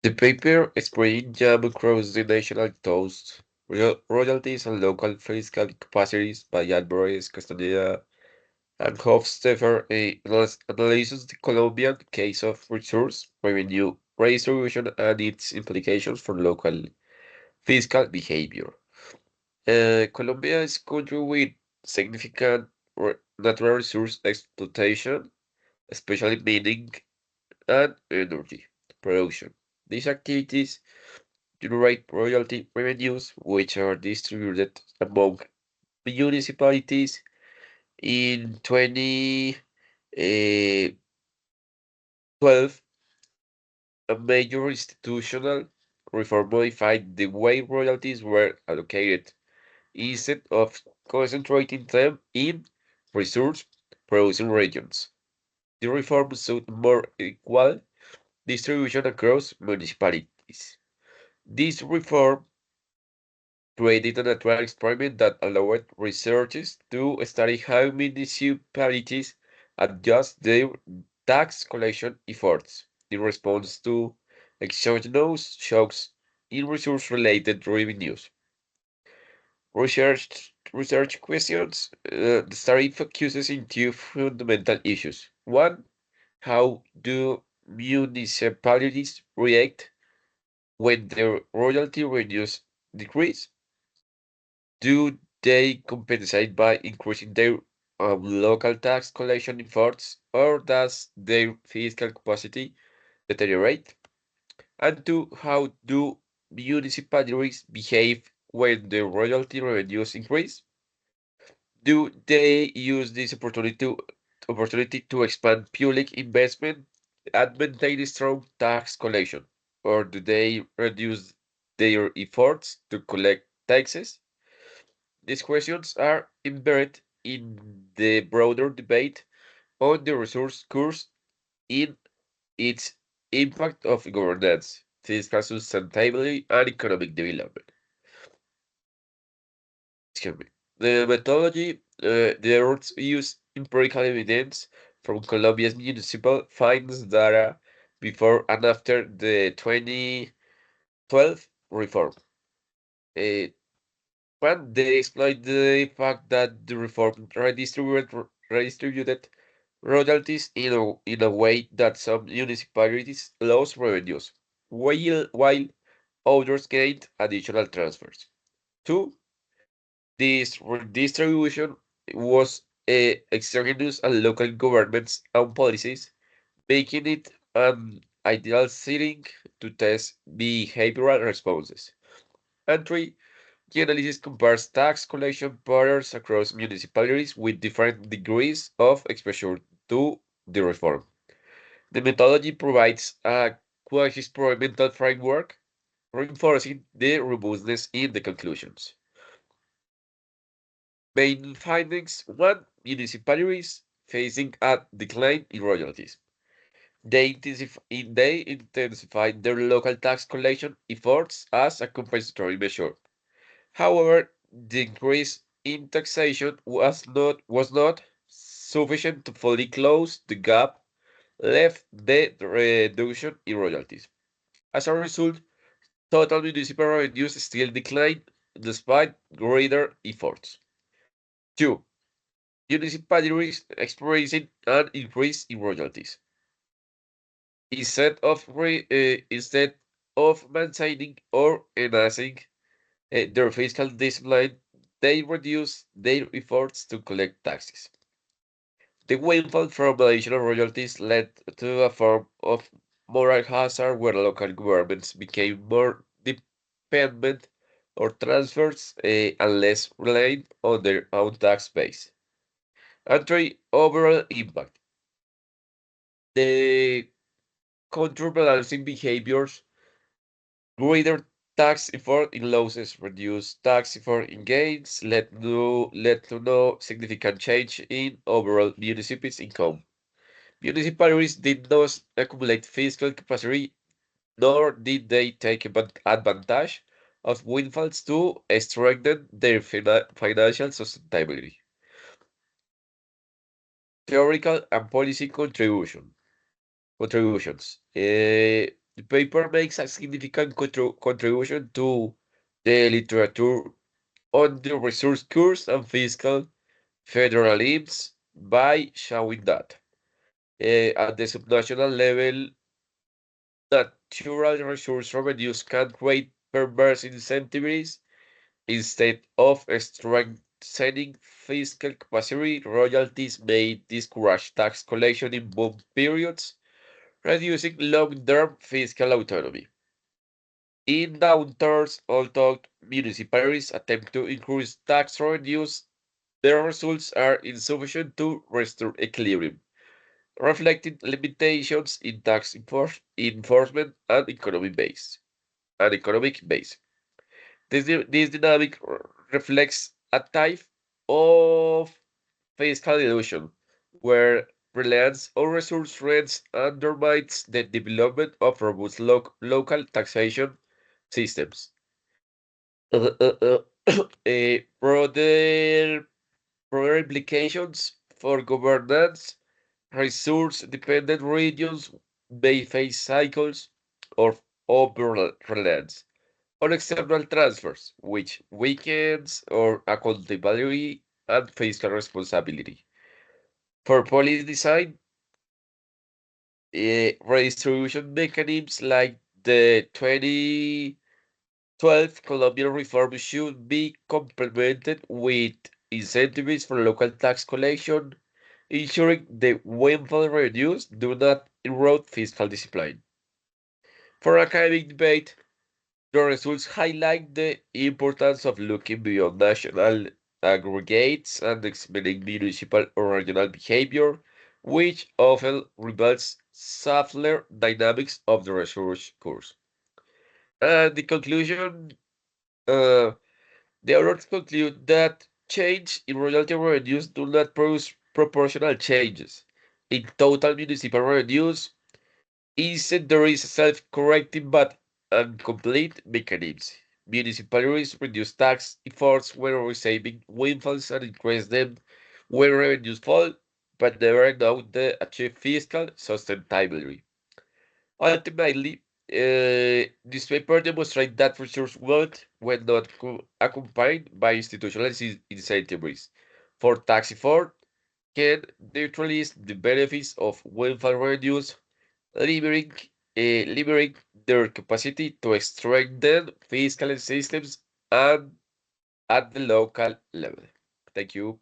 The paper spreading jam across the national toast, royalties and local fiscal capacities by Alvarez, Castaneda, and Hofstadter analyzes the Colombian case of resource revenue redistribution and its implications for local fiscal behavior. Colombia is a country with significant natural resource exploitation, especially mining and energy production. These activities generate royalty revenues, which are distributed among municipalities. In 2012, a major institutional reform modified the way royalties were allocated. Instead of concentrating them in resource-producing regions, the reform sought more equal distribution across municipalities. This reform created a natural experiment that allowed researchers to study how municipalities adjust their tax collection efforts in response to exogenous shocks in resource-related revenues. Research questions the study focuses in two fundamental issues. One, how do municipalities react when their royalty revenues decrease? Do they compensate by increasing their local tax collection efforts, or does their fiscal capacity deteriorate? And two, how do municipalities behave when their royalty revenues increase? Do they use this opportunity to expand public investment and maintain a strong tax collection? Or do they reduce their efforts to collect taxes? These questions are embedded in the broader debate on the resource curse in its impact of governance, fiscal sustainability, and economic development. Excuse me. The methodology, the roots use empirical evidence from Colombia's municipal finance data before and after the 2012 reform. Uh, but they exploit the fact that the reform redistributed royalties in a way that some municipalities lost revenues, while others gained additional transfers. Two, this redistribution was exogenous and local governments and policies, making it an ideal setting to test behavioral responses. And three, the analysis compares tax collection patterns across municipalities with different degrees of exposure to the reform. The methodology provides a quasi-experimental framework, reinforcing the robustness in the conclusions. Main findings: one, municipalities facing a decline in royalties. They intensified their local tax collection efforts as a compensatory measure. However, the increase in taxation was not sufficient to fully close the gap left the reduction in royalties. As a result, total municipal revenues still declined despite greater efforts. Two, municipalities experiencing an increase in royalties. Instead of maintaining or enhancing their fiscal discipline, they reduce their efforts to collect taxes. The windfall from additional royalties led to a form of moral hazard where local governments became more dependent on transfers and less reliant on their own tax base. And three, overall impact. The counterbalancing behaviors, greater tax effort in losses, reduced tax effort in gains, led to no significant change in overall municipals' income. Municipalities did not accumulate fiscal capacity, nor did they take advantage of windfalls to strengthen their financial sustainability. Theoretical and policy contributions. The paper makes a significant contribution to the literature on the resource curse and fiscal federalisms by showing that at the subnational level, natural resource revenues can create perverse incentives instead of strengthening fiscal capacity. Royalties may discourage tax collection in boom periods, reducing long-term fiscal autonomy. In downturns, although municipalities attempt to increase tax revenues, their results are insufficient to restore equilibrium, reflecting limitations in tax enforcement and economic base. This dynamic reflects a type of fiscal illusion, where reliance on resource rents undermines the development of robust local taxation systems. Broader implications for governance, resource-dependent regions may face cycles of over-reliance on external transfers, which weakens our accountability and fiscal responsibility. For policy design, redistribution mechanisms like the 2012 Colombian reform should be complemented with incentives for local tax collection, ensuring the windfall revenues do not erode fiscal discipline. For academic debate, the results highlight the importance of looking beyond national aggregates and examining municipal or regional behavior, which often reveals subtler dynamics of the resource course. And the conclusion, uh, the authors conclude that change in royalty revenues do not produce proportional changes in total municipal revenues. Instead, there is a self-correcting but incomplete mechanism. Municipalities reduce tax efforts when receiving windfalls and increase them when revenues fall, but never know the achieve fiscal sustainability. Ultimately, this paper demonstrates that resource wealth, when not accompanied by institutional incentives for tax effort, can neutralize the benefits of windfall revenues, limiting, limiting their capacity to strengthen fiscal systems and at the local level. Thank you.